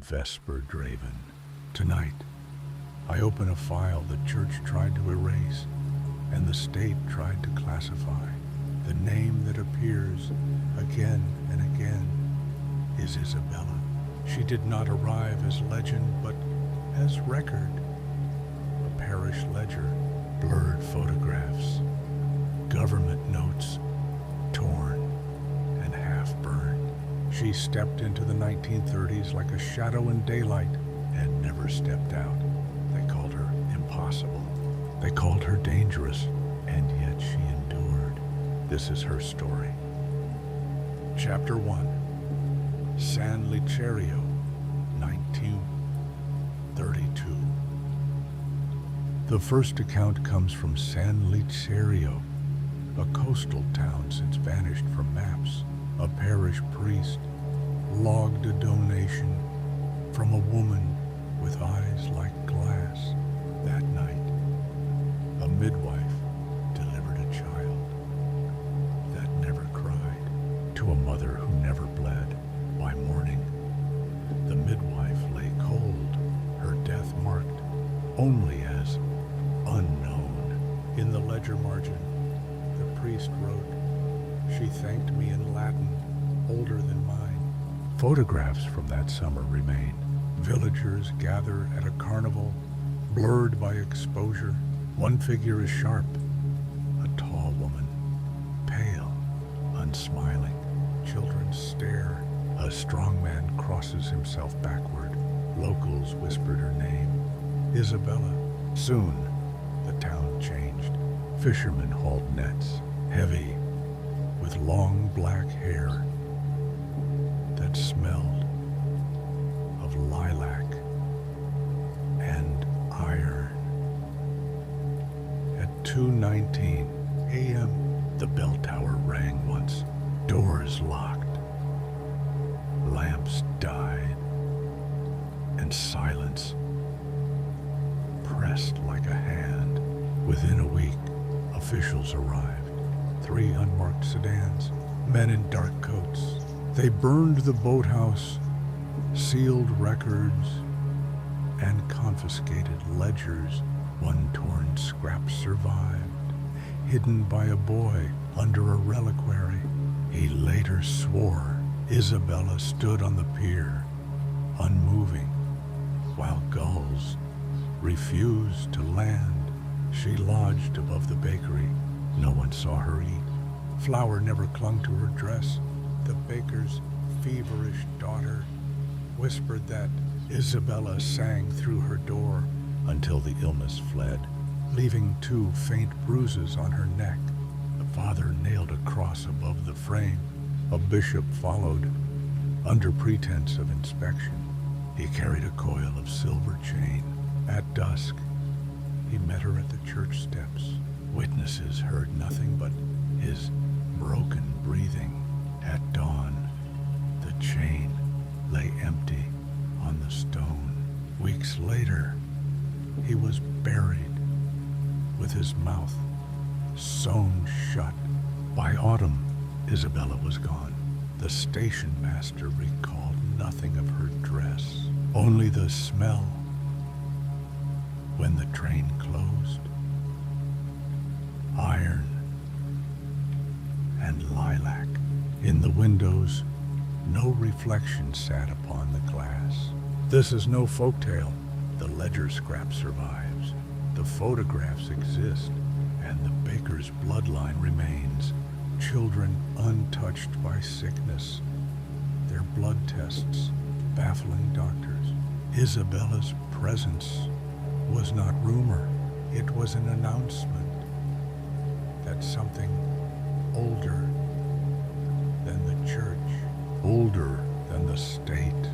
Vesper Draven. Tonight, I open a file the church tried to erase and the state tried to classify. The name that appears again and again is Isabella. She did not arrive as legend, but as record. A parish ledger, blurred photographs, government notes, torn and half burned. She stepped into the 1930s like a shadow in daylight and never stepped out. They called her impossible. They called her dangerous, and yet she endured. This is her story. Chapter 1. San Licerio, 1932. The first account comes from San Licerio, a coastal town since vanished from maps. A parish priest logged a donation from a woman with eyes like glass. That night, a midwife delivered a child that never cried to a mother who never bled. By morning, the midwife lay cold, her death marked only as unknown. In the ledger margin, the priest wrote, "She thanked me in Latin, older than mine." Photographs from that summer remain. Villagers gather at a carnival, blurred by exposure. One figure is sharp, a tall woman, pale, unsmiling. Children stare. A strong man crosses himself backward. Locals whispered her name, Isabella. Soon, the town changed. Fishermen hauled nets, heavy, with long black hair that smelled of lilac and iron. At 2:19 a.m., the bell tower rang once. Doors locked, lamps died, and silence pressed like a hand. Within a week, officials arrived. 3 unmarked sedans, men in dark coats. They burned the boathouse, sealed records, and confiscated ledgers. One torn scrap survived, hidden by a boy under a reliquary. He later swore Isabella stood on the pier, unmoving, while gulls refused to land. She lodged above the bakery. No one saw her eat. Flour never clung to her dress. The baker's feverish daughter whispered that Isabella sang through her door until the illness fled, leaving 2 faint bruises on her neck. The father nailed a cross above the frame. A bishop followed under pretense of inspection. He carried a coil of silver chain. At dusk, he met her at the church steps. Witnesses heard nothing but his broken breathing. At dawn, the chain lay empty on the stone. Weeks later, he was buried with his mouth sewn shut. By autumn, Isabella was gone. The station master recalled nothing of her dress, only the smell when the train closed. Iron and lilac. In the windows, no reflection sat upon the glass. This is no folktale. The ledger scrap survives. The photographs exist, and the baker's bloodline remains. Children untouched by sickness. Their blood tests baffling doctors. Isabella's presence was not rumor. It was an announcement that something older than the church, older than the state,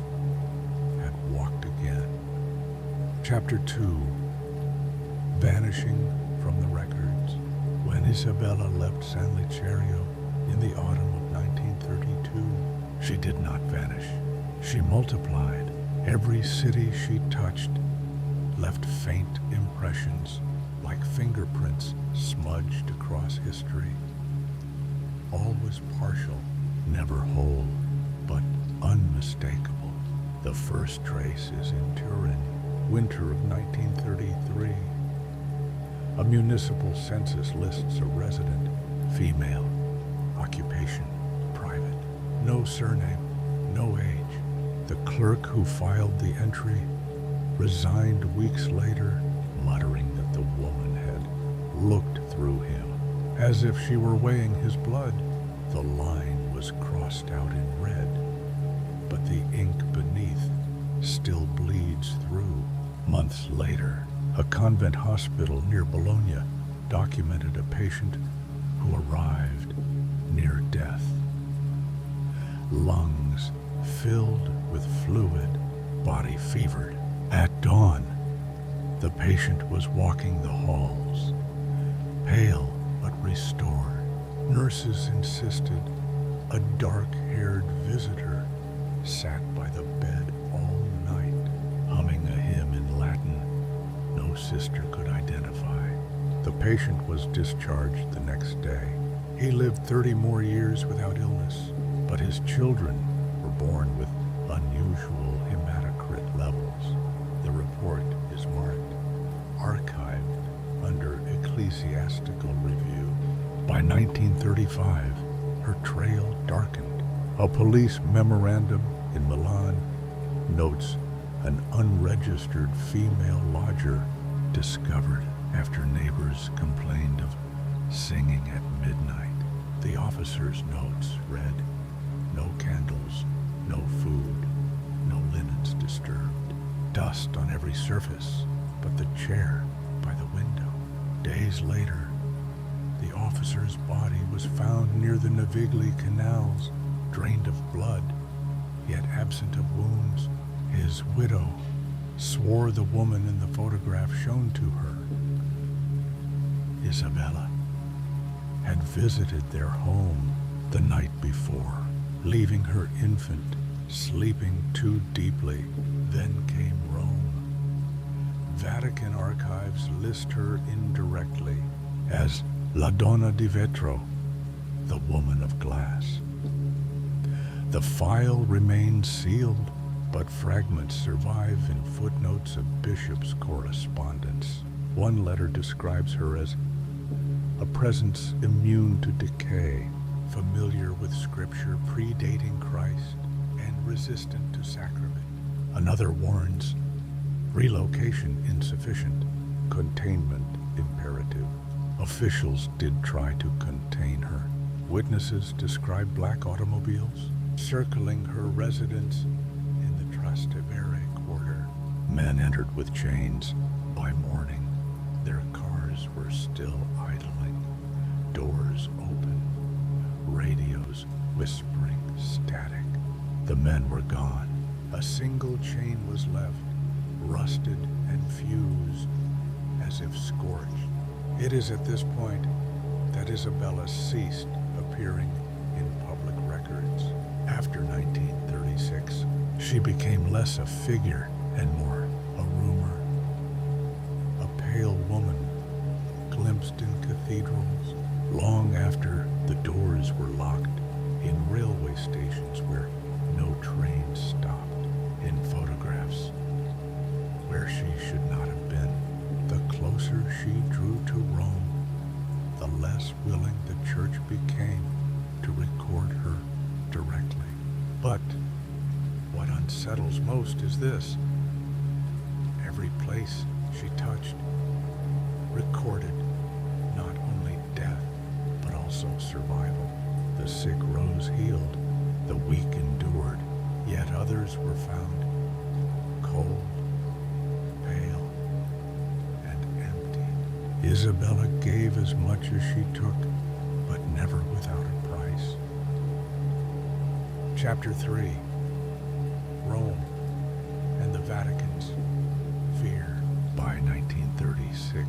had walked again. Chapter 2. Vanishing from the records. When Isabella left San Licerio in the autumn of 1932, she did not vanish. She multiplied. Every city she touched left faint impressions, like fingerprints smudged across history. All was partial, never whole, but unmistakable. The first trace is in Turin, winter of 1933. A municipal census lists a resident, female, occupation, private, no surname, no age. The clerk who filed the entry resigned weeks later, muttering that the woman had looked through him, as if she were weighing his blood. The line was crossed out in red, but the ink beneath still bleeds through. Months later, a convent hospital near Bologna documented a patient who arrived near death. Lungs filled with fluid, body fevered. At dawn, the patient was walking the halls, pale but restored. Nurses insisted a dark-haired visitor sat by the bed all night, humming a hymn in Latin no sister could identify. The patient was discharged the next day. He lived 30 more years without illness, but his children were born with unusual hematocrit levels. The report is marked archived under ecclesiastical review. By 1935, her trail darkened. A police memorandum in Milan notes an unregistered female lodger discovered after neighbors complained of singing at midnight. The officer's notes read, "No candles, no food, no linens disturbed. Dust on every surface but the chair by the window." Days later, the officer's body was found near the Navigli canals, drained of blood, yet absent of wounds. His widow swore the woman in the photograph shown to her, Isabella, had visited their home the night before, leaving her infant sleeping too deeply. Then came Rome. Vatican archives list her indirectly as La Donna di Vetro, the woman of glass. The file remains sealed, but fragments survive in footnotes of bishops' correspondence. One letter describes her as a presence immune to decay, familiar with scripture predating Christ, and resistant to sacrament. Another warns, relocation insufficient, containment imperative. Officials did try to contain her. Witnesses describe black automobiles circling her residence in the Trastevere quarter. Men entered with chains. By morning, their cars were still idling, doors open, radios whispering static. The men were gone. A single chain was left, rusted and fused, as if scorched. It is at this point that Isabella ceased appearing in public records. After 1936, she became less a figure and more a rumor. A pale woman glimpsed in cathedrals long after the doors were locked, in railway stations where no train stopped, in photographs where she should not have been. The closer she drew to Rome, the less willing the church became to record her directly. But what unsettles most is this: every place she touched recorded not only death, but also survival. The sick rose healed, the weak endured, yet others were found cold, pale, and empty. Isabella gave as much as she took, but never without a price. Chapter 3. Rome and the Vatican's fear. By 1936,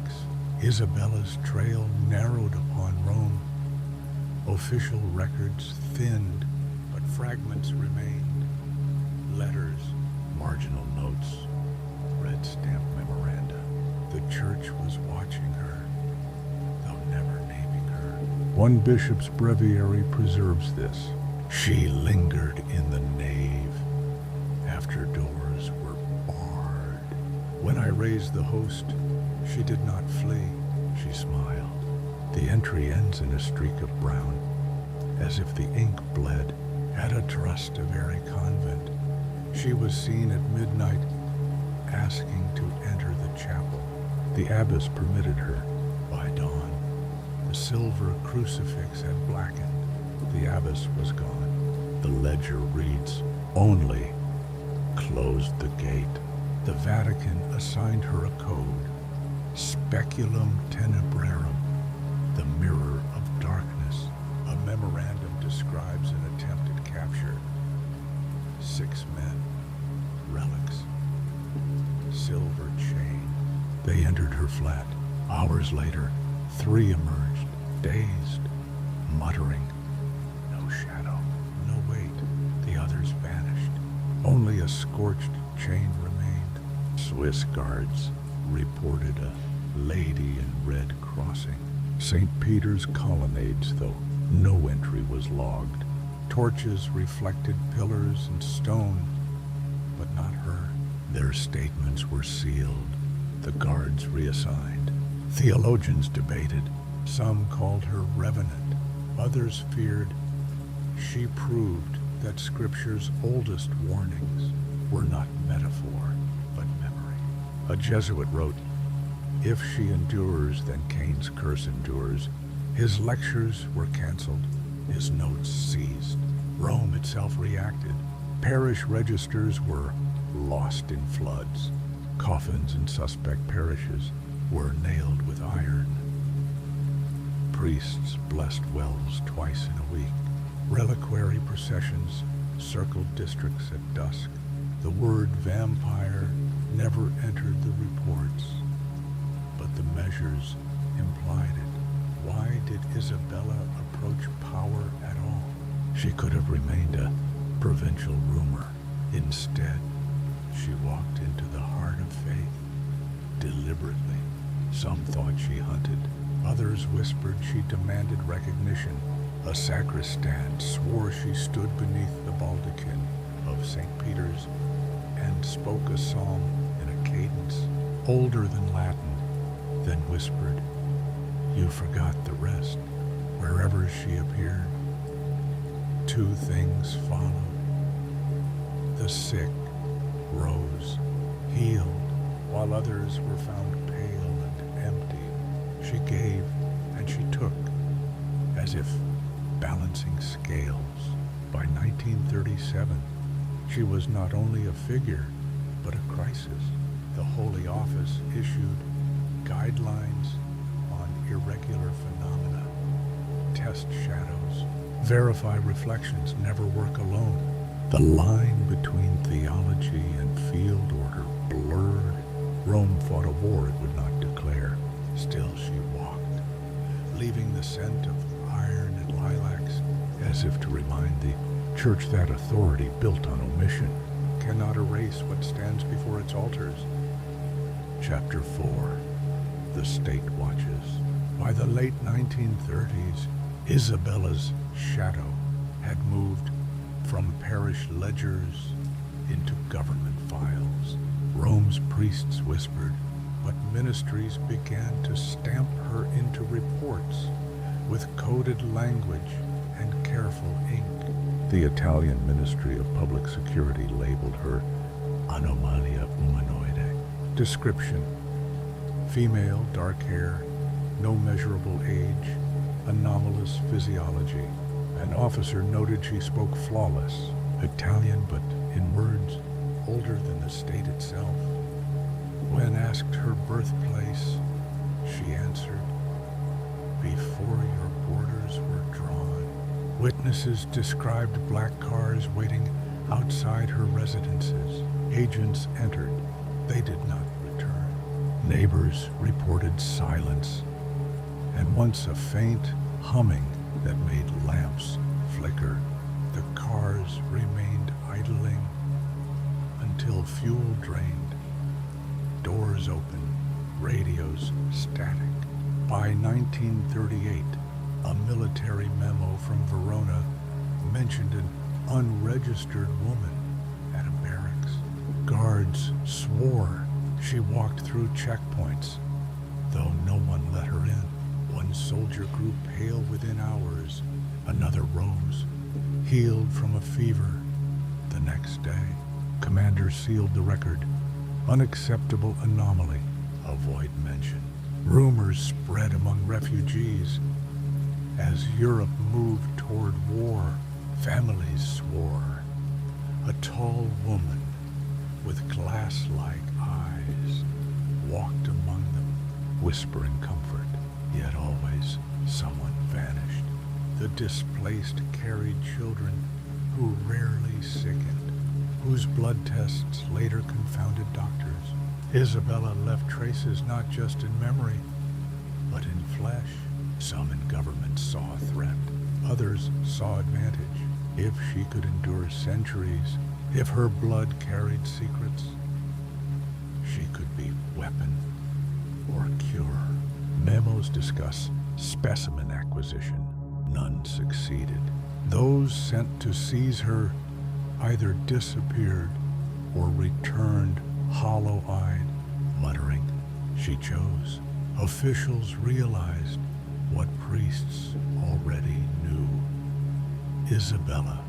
Isabella's trail narrowed upon Rome. Official records thinned, but fragments remained. Letters, marginal notes, red stamp memoranda. The church was watching her, though never naming her. One bishop's breviary preserves this. She lingered in the nave after doors were barred. When I raised the host, she did not flee, she smiled. The entry ends in a streak of brown, as if the ink bled at a Trastevere convent. She was seen at midnight, asking to enter the chapel. The abbess permitted her. By dawn, the silver crucifix had blackened. The abbess was gone. The ledger reads, "Only closed the gate." The Vatican assigned her a code, Speculum Tenebrarum, the mirror of darkness. A memorandum describes an attempted capture. 6 men, relics, silver chain. They entered her flat. Hours later, 3 emerged, dazed, muttering. No shadow, no weight. The others vanished. Only a scorched chain remained. Swiss guards reported a lady in red crossing St. Peter's colonnades, though no entry was logged. Torches reflected pillars and stone, but not her. Their statements were sealed. The guards reassigned. Theologians debated. Some called her revenant. Others feared she proved that Scripture's oldest warnings were not metaphor, but memory. A Jesuit wrote, "If she endures, then Cain's curse endures." His lectures were canceled. His notes seized. Rome itself reacted. Parish registers were lost in floods. Coffins in suspect parishes were nailed with iron. Priests blessed wells twice in a week. Reliquary processions circled districts at dusk. The word vampire never entered the reports, but the measures implied it. Why did Isabella approach power at all? She could have remained a provincial rumor. Instead, she walked into the heart of faith, deliberately. Some thought she hunted. Others whispered she demanded recognition. A sacristan swore she stood beneath the baldachin of St. Peter's and spoke a psalm in a cadence older than Latin, then whispered, "You forgot the rest." Wherever she appeared, 2 things followed. The sick rose, healed, while others were found pale and empty. She gave and she took, as if balancing scales. By 1937, she was not only a figure, but a crisis. The Holy Office issued guidelines on irregular phenomena. Test shadows. Verify reflections. Never work alone. The line between theology and field order blurred. Rome fought a war it would not declare. Still she walked, leaving the scent of iron and lilacs, as if to remind the church that authority built on omission cannot erase what stands before its altars. Chapter 4. The State Watches. By the late 1930s, Isabella's shadow had moved from parish ledgers into government files. Rome's priests whispered, but ministries began to stamp her into reports with coded language and careful ink. The Italian Ministry of Public Security labeled her anomaly humanoide. Description: female, dark hair, no measurable age, anomalous physiology. An officer noted she spoke flawless Italian, but in words older than the state itself. When asked her birthplace, she answered, "Before your borders were drawn." Witnesses described black cars waiting outside her residences. Agents entered. They did not return. Neighbors reported silence, and once a faint humming that made lamps flicker. The cars remained idling until fuel drained, doors open, radios static. By 1938, a military memo from Verona mentioned an unregistered woman at a barracks. Guards swore she walked through checkpoints, though no one let her in. One soldier grew pale within hours. Another rose, healed from a fever. The next day, commander sealed the record. Unacceptable anomaly. Avoid mention. Rumors spread among refugees. As Europe moved toward war, families swore. A tall woman with glass-like eyes walked among them, whispering comfort, yet always someone vanished. The displaced carried children who rarely sickened, whose blood tests later confounded doctors. Isabella left traces not just in memory, but in flesh. Some in government saw a threat, others saw advantage. If she could endure centuries, if her blood carried secrets, she could be weapon or cure. Memos discuss specimen acquisition. None succeeded. Those sent to seize her either disappeared or returned hollow-eyed, muttering, "She chose." Officials realized what priests already knew. Isabella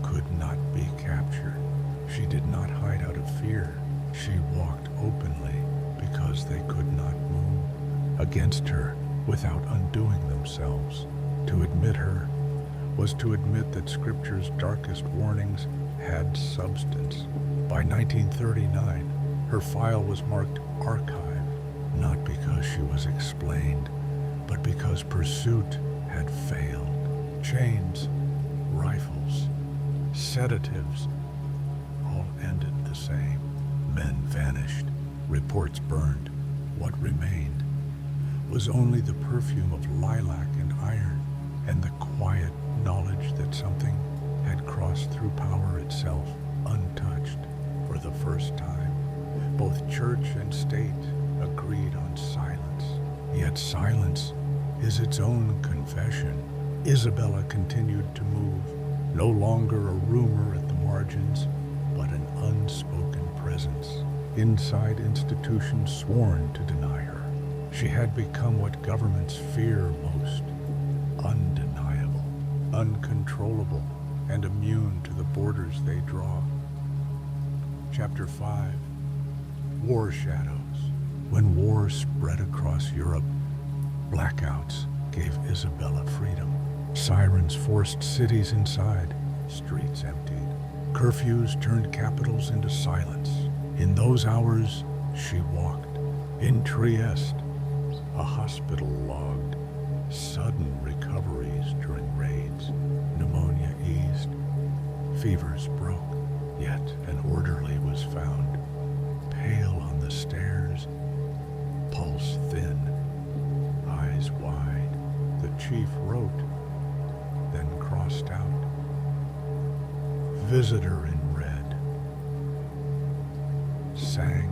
could not be captured. She did not hide out of fear. She walked openly because they could not move against her without undoing themselves. To admit her was to admit that Scripture's darkest warnings had substance. By 1939, her file was marked archive, not because she was explained, but because pursuit had failed. Chains, rifles, sedatives, all ended the same. Men vanished, reports burned. What remained was only the perfume of lilac and iron, and the quiet knowledge that something had crossed through power itself, untouched. For the first time, both church and state agreed on silence. Yet silence is its own confession. Isabella continued to move, no longer a rumor at the margins, but an unspoken presence. Inside institutions sworn to deny her. She had become what governments fear most: undeniable, uncontrollable, and immune to the borders they draw. Chapter 5. War Shadows. When war spread across Europe, blackouts gave Isabella freedom. Sirens forced cities inside, streets emptied. Curfews turned capitals into silence. In those hours, she walked. In Trieste, a hospital logged sudden recoveries during raids. Pneumonia eased. Fevers broke. Yet an orderly was found, pale on the stairs, pulse thin, eyes wide. The chief wrote, then crossed out, "Visitor in red." Sang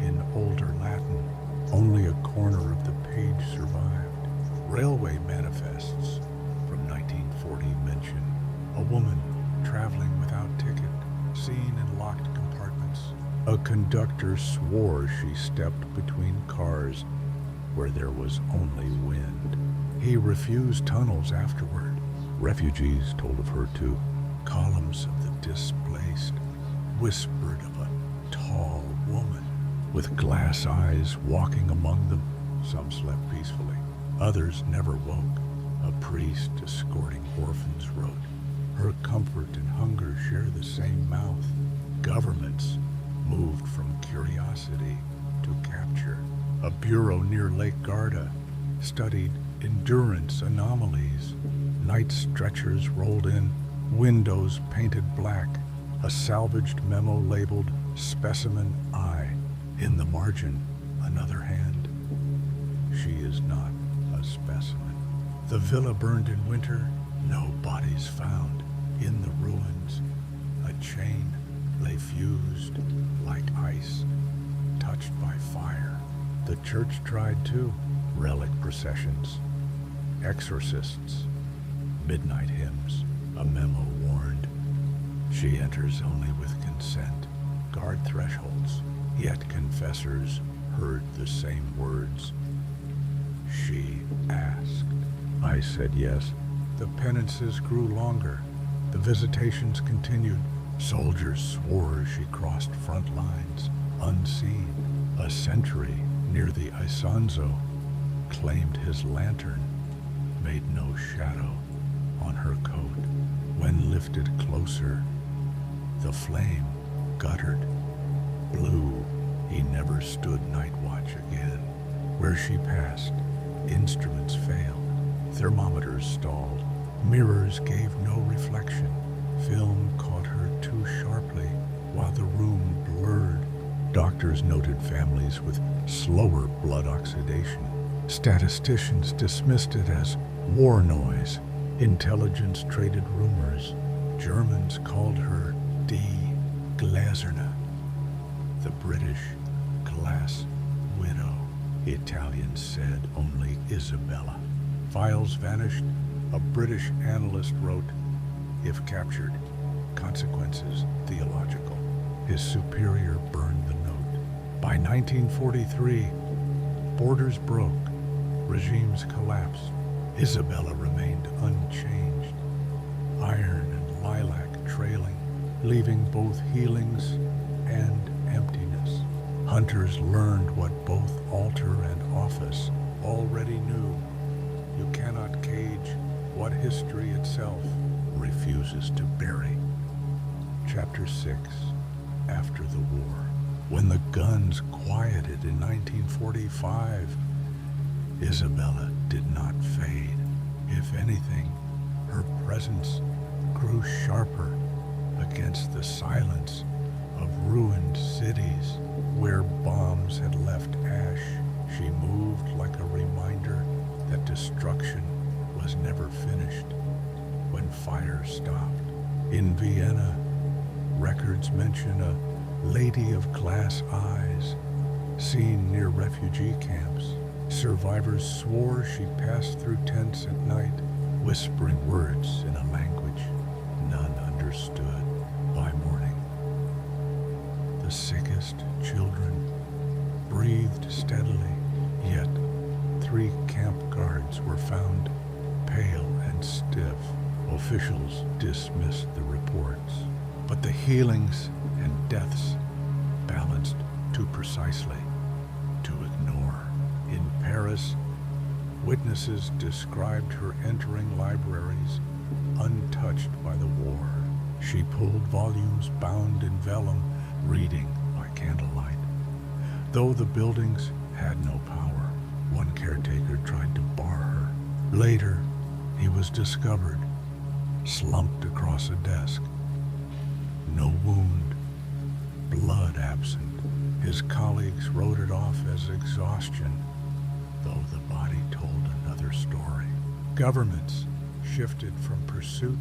in older Latin. Only a corner of the page survived. Railway manifests from 1940 mention a woman traveling without ticket, seen in locked compartments. A conductor swore she stepped between cars where there was only wind. He refused tunnels afterward. Refugees told of her too. Columns of the displaced whispered of a tall woman with glass eyes walking among them. Some slept peacefully. Others never woke. A priest escorting orphans wrote, "Her comfort and hunger share the same mouth." Governments moved from curiosity to capture. A bureau near Lake Garda studied endurance anomalies. Night stretchers rolled in, windows painted black, a salvaged memo labeled "Specimen I." In the margin, another hand. She is not a specimen. The villa burned in winter, no bodies found. In the ruins, a chain lay fused like ice, touched by fire. The church tried too. Relic processions, exorcists, midnight hymns. A memo warned, "She enters only with consent." guard thresholds, yet confessors heard the same words. She asked. I said yes. The penances grew longer. The visitations continued. Soldiers swore she crossed front lines, unseen. A sentry near the Isonzo claimed his lantern made no shadow on her coat. When lifted closer, the flame guttered. Blue, he never stood night watch again. Where she passed, instruments failed. Thermometers stalled. Mirrors gave no reflection. Film caught her too sharply while the room blurred. Doctors noted families with slower blood oxidation. Statisticians dismissed it as war noise. Intelligence traded rumors. Germans called her Die Gläserne, the British glass widow. Italians said only Isabella. Files vanished. A British analyst wrote, if captured, consequences theological. His superior burned the note. By 1943, borders broke. Regimes collapsed. Isabella remained unchanged. Iron and lilac trailing, leaving both healings and emptiness. Hunters learned what both altar and office already knew. You cannot cage what history itself refuses to bury. Chapter 6. After the war. When the guns quieted in 1945, Isabella did not fade. If anything, her presence grew sharper against the silence of ruined cities where bombs had left ash. She moved like a reminder that destruction was never finished. When fire stopped in Vienna, records mention a lady of glass eyes seen near refugee camps. Survivors swore she passed through tents at night, whispering words in a language none understood. By morning, the sickest children breathed steadily, yet 3 camp guards were found pale and stiff. Officials dismissed the reports, but the healings and deaths balanced too precisely to ignore. In Paris, witnesses described her entering libraries untouched by the war. She pulled volumes bound in vellum, reading by candlelight. Though the buildings had no power, one caretaker tried to bar her. Later, he was discovered, slumped across a desk. No wound, blood absent. His colleagues wrote it off as exhaustion, though the body told another story. Governments shifted from pursuit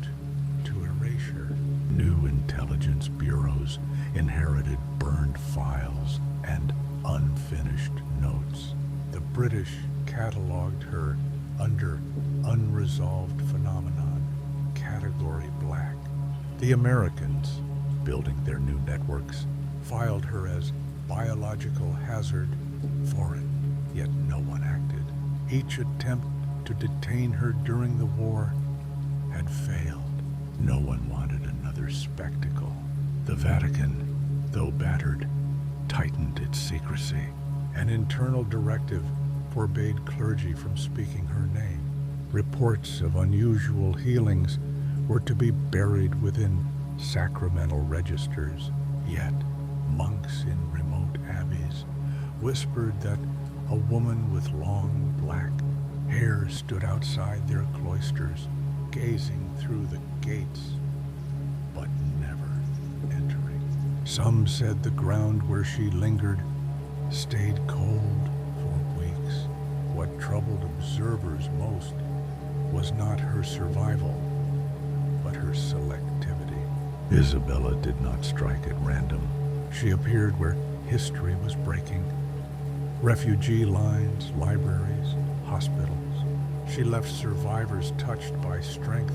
to erasure. New intelligence bureaus inherited burned files and unfinished notes. The British cataloged her under unresolved phenomenon, category black. The Americans, building their new networks, filed her as biological hazard foreign, yet no one acted. Each attempt to detain her during the war had failed. No one wanted another spectacle. The Vatican, though battered, tightened its secrecy. An internal directive forbade clergy from speaking her name. Reports of unusual healings were to be buried within sacramental registers, yet monks in remote abbeys whispered that a woman with long black hair stood outside their cloisters, gazing through the gates, but never entering. Some said the ground where she lingered stayed cold for weeks. What troubled observers most was not her survival, but her selectivity. Isabella did not strike at random. She appeared where history was breaking. Refugee lines, libraries, hospitals. She left survivors touched by strength,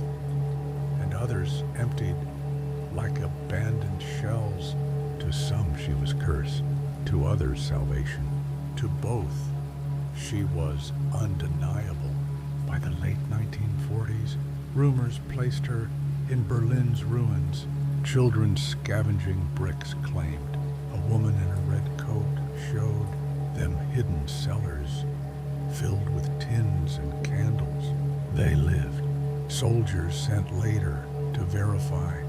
and others emptied like abandoned shells To some she was cursed, to others salvation. To both she was undeniable. By the late 1940s, rumors placed her in Berlin's ruins. Children scavenging bricks claimed. A woman in a red coat showed them hidden cellars filled with tins and candles. They lived. Soldiers sent later to verify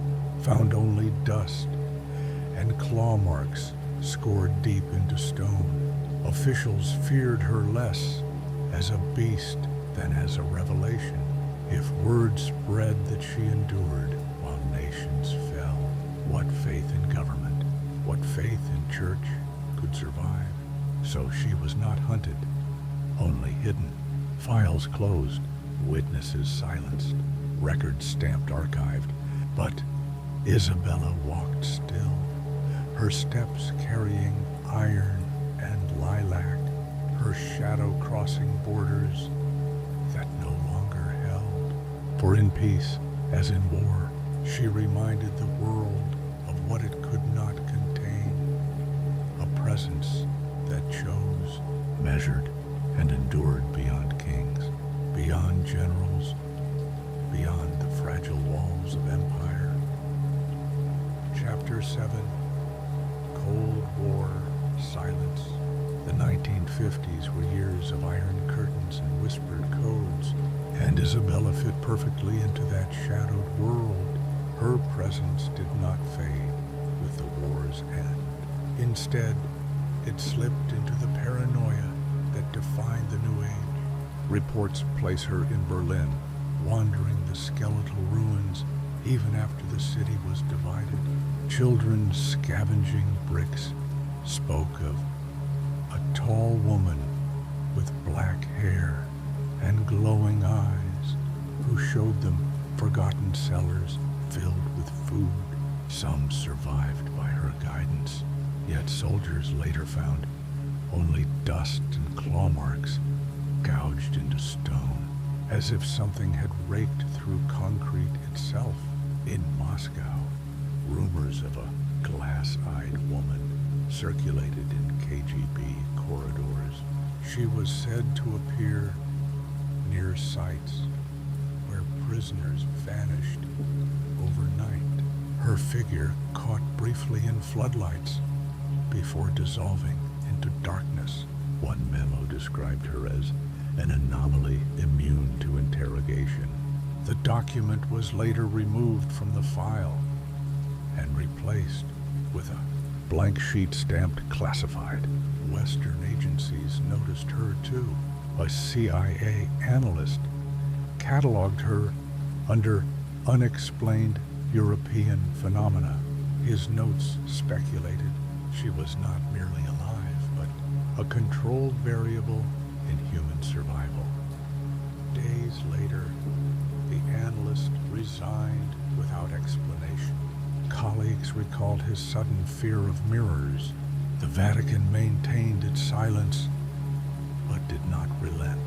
found only dust and claw marks scored deep into stone. Officials feared her less as a beast than as a revelation. If word spread that she endured while nations fell, what faith in government, what faith in church could survive? So she was not hunted, only hidden. Files closed, witnesses silenced, records stamped archived. But Isabella walked still, her steps carrying iron and lilac, her shadow crossing borders that no longer held. For in peace, as in war, she reminded the world of what it could not contain, a presence that chose, measured, and endured beyond kings, beyond generals, beyond the fragile walls of empire. Chapter 7, Cold War Silence. The 1950s were years of iron curtains and whispered codes, and Isabella fit perfectly into that shadowed world. Her presence did not fade with the war's end. Instead, it slipped into the paranoia that defined the New Age. Reports place her in Berlin, wandering the skeletal ruins even after the city was divided. Children scavenging bricks spoke of a tall woman with black hair and glowing eyes who showed them forgotten cellars filled with food. Some survived by her guidance, yet soldiers later found only dust and claw marks gouged into stone, as if something had raked through concrete itself. In Moscow, rumors of a glass-eyed woman circulated in KGB corridors. She was said to appear near sites where prisoners vanished overnight. Her figure caught briefly in floodlights before dissolving into darkness. One memo described her as an anomaly immune to interrogation. The document was later removed from the file and replaced with a blank sheet stamped classified. Western agencies noticed her too. A CIA analyst cataloged her under unexplained European phenomena. His notes speculated she was not merely alive, but a controlled variable in human survival. Days later, the analyst resigned without explanation. Colleagues recalled his sudden fear of mirrors. The Vatican maintained its silence, but did not relent.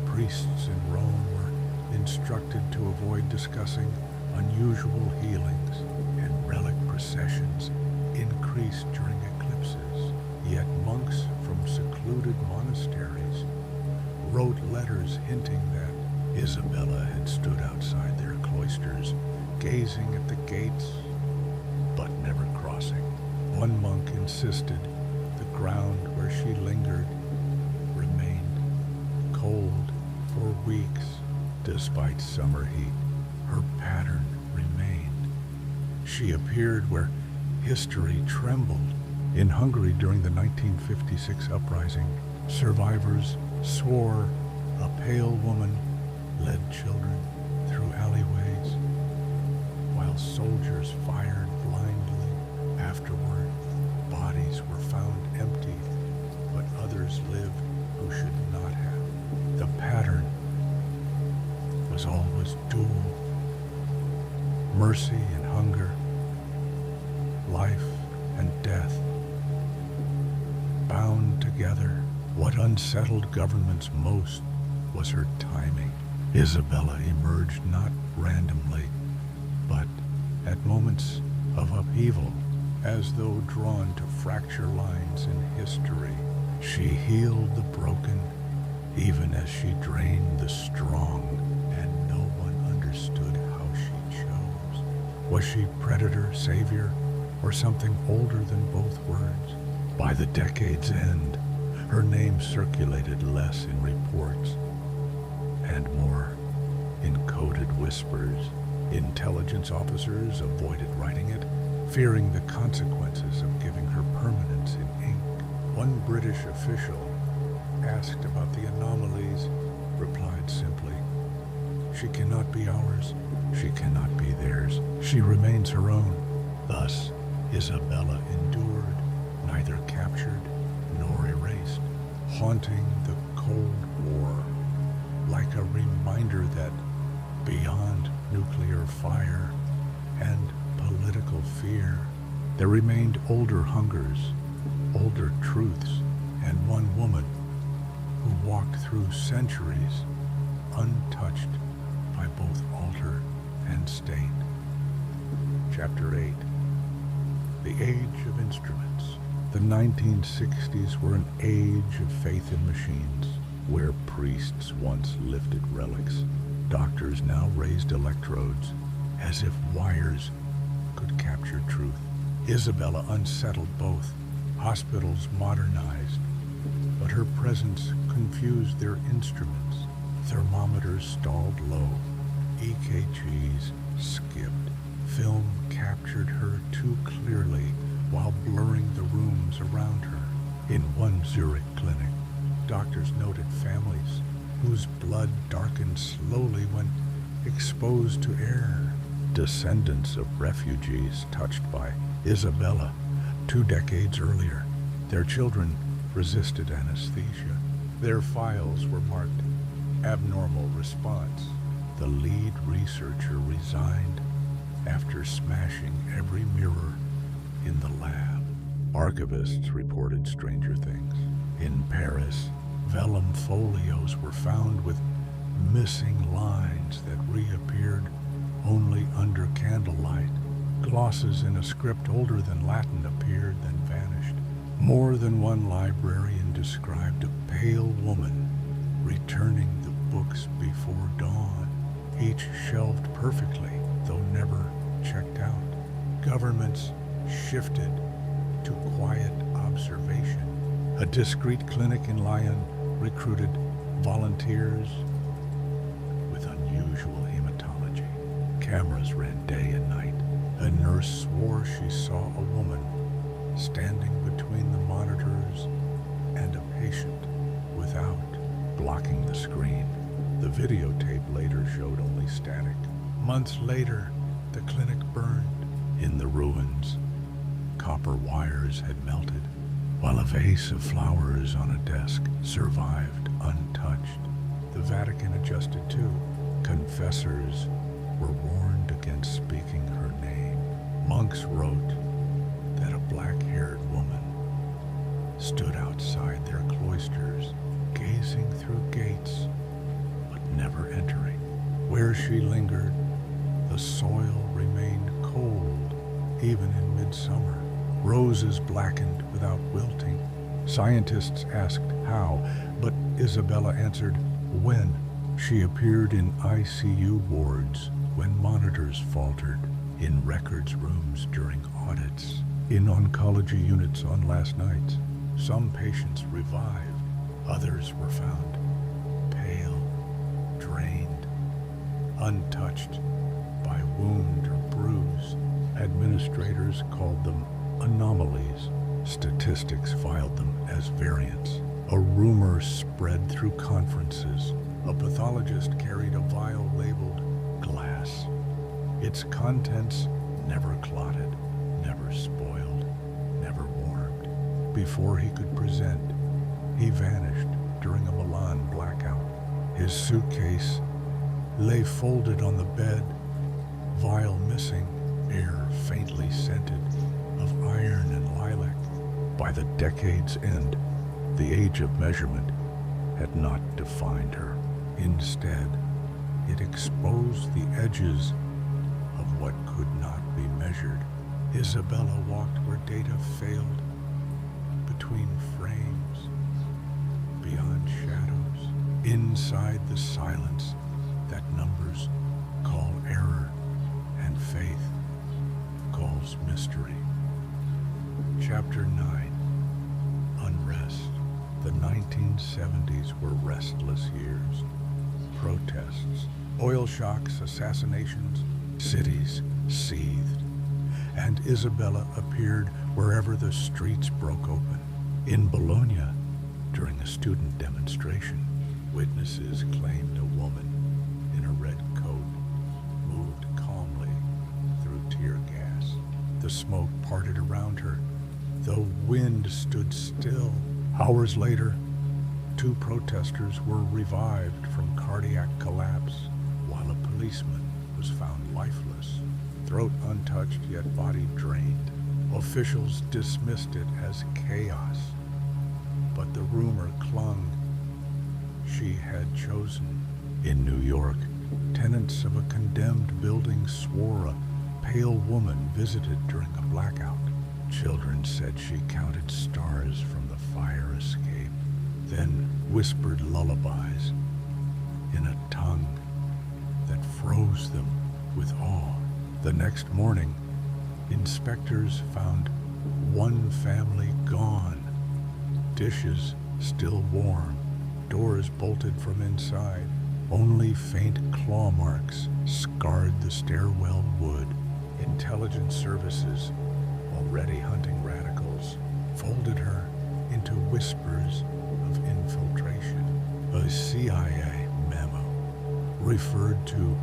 Priests in Rome were instructed to avoid discussing unusual healings, and relic processions increased during eclipses. Yet monks from secluded monasteries wrote letters hinting that Isabella had stood outside their cloisters, gazing at the gates, but never crossing. One monk insisted the ground where she lingered remained cold for weeks despite summer heat. Her pattern remained. She appeared where history trembled. In Hungary during the 1956 uprising, survivors swore a pale woman led children through alleyways, while soldiers fired blindly. Afterward, bodies were found empty, but others lived who should not have. The pattern was always dual: mercy and hunger, life and death, bound together. What unsettled governments most was her timing. Isabella emerged not randomly, but at moments of upheaval. as though drawn to fracture lines in history. She healed the broken, even as she drained the strong, and no one understood how she chose. Was she predator, savior, or something older than both words? By the decade's end, her name circulated less in reports and more in coded whispers. Intelligence officers avoided writing it, fearing the consequences of giving her permanence in ink. One British official, asked about the anomalies, replied simply, "She cannot be ours, she cannot be theirs. She remains her own." Thus, Isabella endured, neither captured nor erased, haunting the Cold War, like a reminder that beyond nuclear fire and political fear, there remained older hungers, older truths, and one woman who walked through centuries untouched by both altar and state. Chapter 8. The Age of Instruments. The 1960s were an age of faith in machines, where priests once lifted relics. Doctors now raised electrodes, as if wires could capture truth. Isabella unsettled both. Hospitals modernized, but her presence confused their instruments. Thermometers stalled low. EKGs skipped. Film captured her too clearly while blurring the rooms around her. In one Zurich clinic, doctors noted families whose blood darkened slowly when exposed to air. Descendants of refugees touched by Isabella 2 decades earlier. Their children resisted anesthesia. Their files were marked abnormal response. The lead researcher resigned after smashing every mirror in the lab. Archivists reported stranger things. In Paris, vellum folios were found with missing lines that reappeared only under candlelight. Glosses in a script older than Latin appeared, then vanished. More than one librarian described a pale woman returning the books before dawn, each shelved perfectly, though never checked out. Governments shifted to quiet observation. A discreet clinic in Lyon recruited volunteers with unusual hematology. Cameras ran day and night. A nurse swore she saw a woman standing between the monitors and a patient without, blocking the screen. The videotape later showed only static. Months later, the clinic burned. In the ruins, copper wires had melted, while a vase of flowers on a desk survived untouched. The Vatican adjusted too. Confessors were warned against speaking her name. Monks wrote that a black-haired woman stood outside their cloisters, gazing through gates, but never entering. Where she lingered, the soil remained cold, even in midsummer. Roses blackened without wilting. Scientists asked how, but Isabella answered when. She appeared in ICU wards when monitors faltered, in records rooms during audits, in oncology units on last nights. Some patients revived, others were found pale, drained, untouched by wound or bruise. Administrators called them anomalies. Statistics filed them as variants. A rumor spread through conferences. A pathologist carried a vial labeled glass. Its contents never clotted, never spoiled, never warmed. Before he could present, he vanished during a Milan blackout. His suitcase lay folded on the bed, vial missing, air faintly scented of iron and lilac. By the decade's end, the age of measurement had not defined her. Instead, it exposed the edges of what could not be measured. Isabella walked where data failed, between frames, beyond shadows, inside the silence that numbers call error and faith calls mystery. Chapter 9. Unrest. The 1970s were restless years. Protests, oil shocks, assassinations, cities seethed. And Isabella appeared wherever the streets broke open. In Bologna, during a student demonstration, witnesses claimed a woman in a red coat moved calmly through tear gas. The smoke parted around her. The wind stood still. Hours later, 2 protesters were revived from cardiac collapse, while a policeman was found lifeless, throat untouched yet body drained. Officials dismissed it as chaos, but the rumor clung. She had chosen. In New York, tenants of a condemned building swore a pale woman visited during a blackout. Children said she counted stars from the fire escape, then whispered lullabies in a tongue that froze them with awe. The next morning, inspectors found one family gone, dishes still warm, doors bolted from inside. Only faint claw marks scarred the stairwell wood. Intelligence services, already hunting radicals, folded her into whispers of infiltration. A CIA memo referred to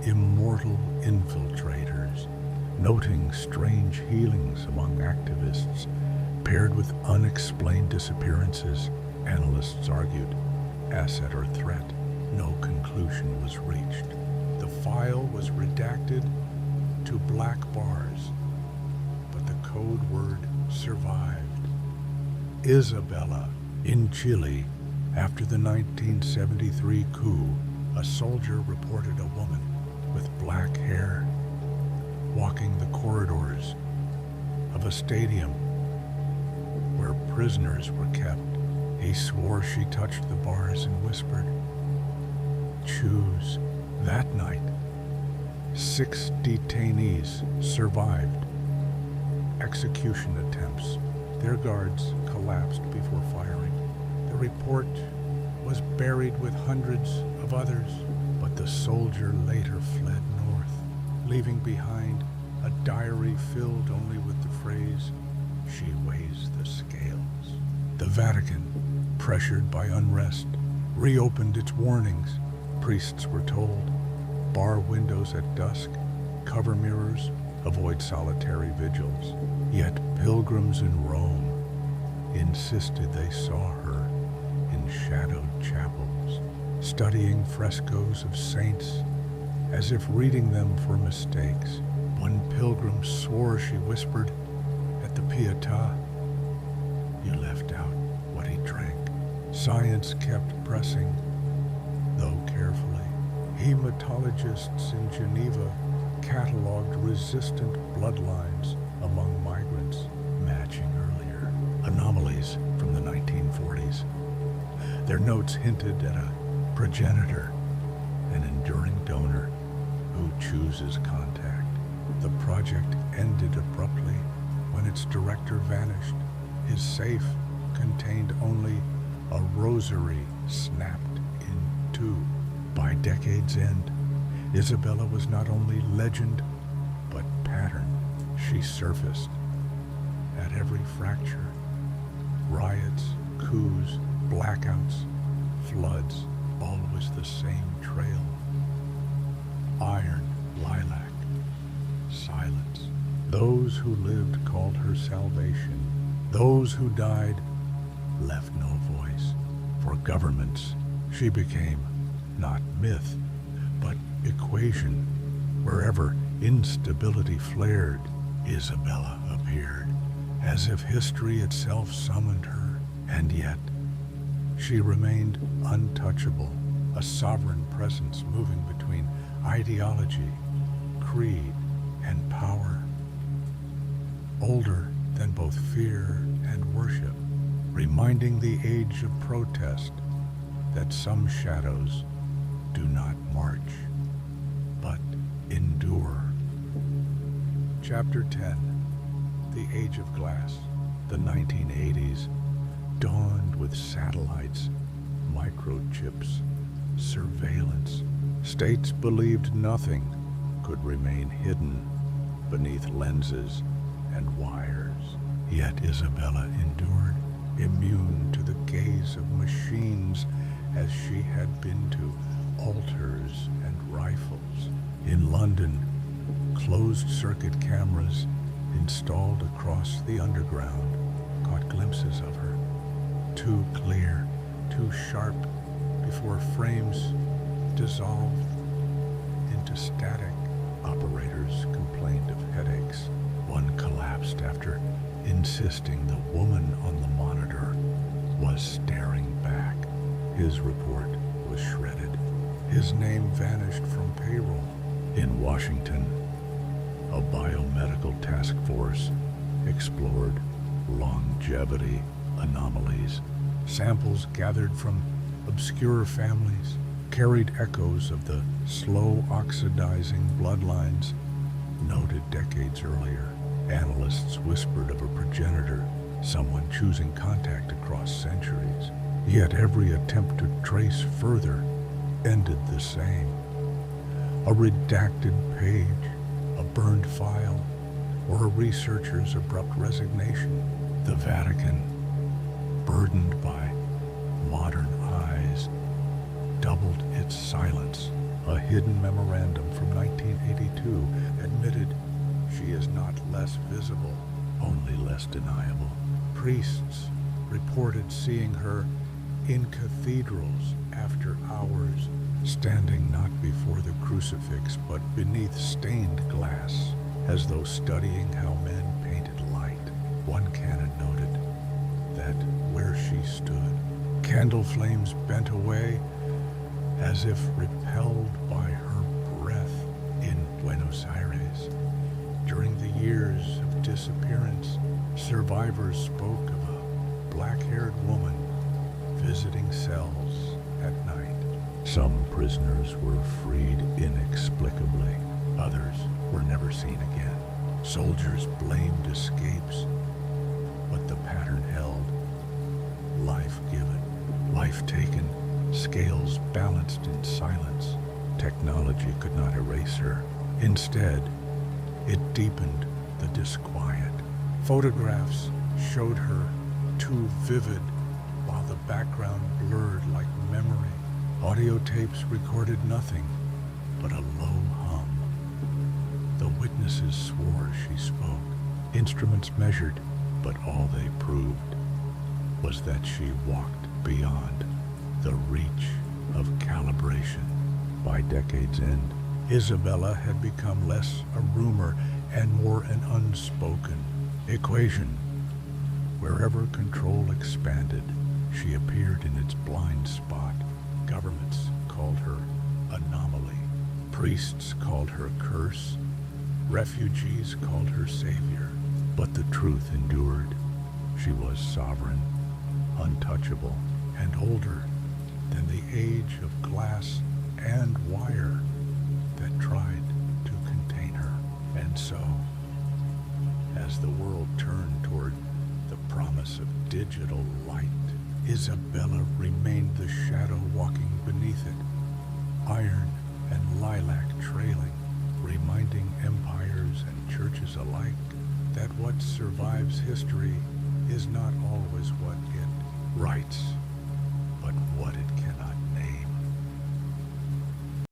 immortal infiltrators, noting strange healings among activists paired with unexplained disappearances. Analysts argued, asset or threat, no conclusion was reached. The file was redacted to black bars, but the code word survived. Isabella. In Chile, after the 1973 coup, a soldier reported a woman with black hair walking the corridors of a stadium where prisoners were kept. He swore she touched the bars and whispered, "Choose." That night, 6 detainees survived execution attempts. Their guards collapsed before firing. The report was buried with hundreds of others, but the soldier later fled north, leaving behind a diary filled only with the phrase, "She weighs the scales." The Vatican, pressured by unrest, reopened its warnings. Priests were told, bar windows at dusk, cover mirrors, avoid solitary vigils. Yet pilgrims in Rome insisted they saw her in shadowed chapels, studying frescoes of saints as if reading them for mistakes. One pilgrim swore she whispered at the Pietà, "You left out what he drank." Science kept pressing, though carefully. Hematologists in Geneva cataloged resistant bloodlines among migrants, matching earlier anomalies from the 1940s. Their notes hinted at a progenitor, an enduring donor who chooses contact. The project ended abruptly when its director vanished. His safe contained only a rosary snapped in 2. By decade's end, Isabella was not only legend, but pattern. She surfaced at every fracture. Riots, coups, blackouts, floods, always the same trail. Iron, lilac, silence. Those who lived called her salvation. Those who died left no voice. For governments, she became not myth, but equation. Wherever instability flared, Isabella appeared, as if history itself summoned her. And yet, she remained untouchable, a sovereign presence moving between ideology, creed, and power. older than both fear and worship, reminding the age of protest that some shadows do not march, but endure. Chapter 10. The Age of Glass. The 1980s dawned with satellites, microchips, surveillance. States believed nothing could remain hidden beneath lenses and wires. Yet Isabella endured, immune to the gaze of machines as she had been to altars and rifles. In London, closed-circuit cameras installed across the underground caught glimpses of her, too clear, too sharp, before frames dissolved into static. Operators complained of headaches. One collapsed after insisting the woman on the monitor was staring back. His report was shredded. His name vanished from payroll. In Washington, a biomedical task force explored longevity anomalies. Samples gathered from obscure families carried echoes of the slow oxidizing bloodlines noted decades earlier. Analysts whispered of a progenitor, someone choosing contact across centuries. Yet every attempt to trace further ended the same. A redacted page, a burned file, or a researcher's abrupt resignation. The Vatican, burdened by modern eyes, doubled its silence. A hidden memorandum from 1982 admitted she is not less visible, only less deniable. Priests reported seeing her in cathedrals after hours, standing not before the crucifix but beneath stained glass, as though studying how men painted light. One canon noted that where she stood, candle flames bent away as if repelled by her breath. In Buenos Aires, during the years of disappearance, survivors spoke of a black-haired woman visiting cells at night. Some prisoners were freed inexplicably. Others were never seen again. Soldiers blamed escapes, but the pattern held. Life given, life taken, scales balanced in silence. Technology could not erase her. Instead, it deepened the disquiet. Photographs showed her too vivid, while the background blurred like memory. Audio tapes recorded nothing but a low hum. The witnesses swore she spoke. Instruments measured, but all they proved was that she walked beyond the reach of calibration. By decade's end, Isabella had become less a rumor and more an unspoken equation. Wherever control expanded, she appeared in its blind spot. Governments called her anomaly. Priests called her curse. Refugees called her savior. But the truth endured. She was sovereign, untouchable, and older than the age of glass and wire that tried to contain her. And so, as the world turned toward the promise of digital light, Isabella remained the shadow walking beneath it, iron and lilac trailing, reminding empires and churches alike that what survives history is not always what it writes.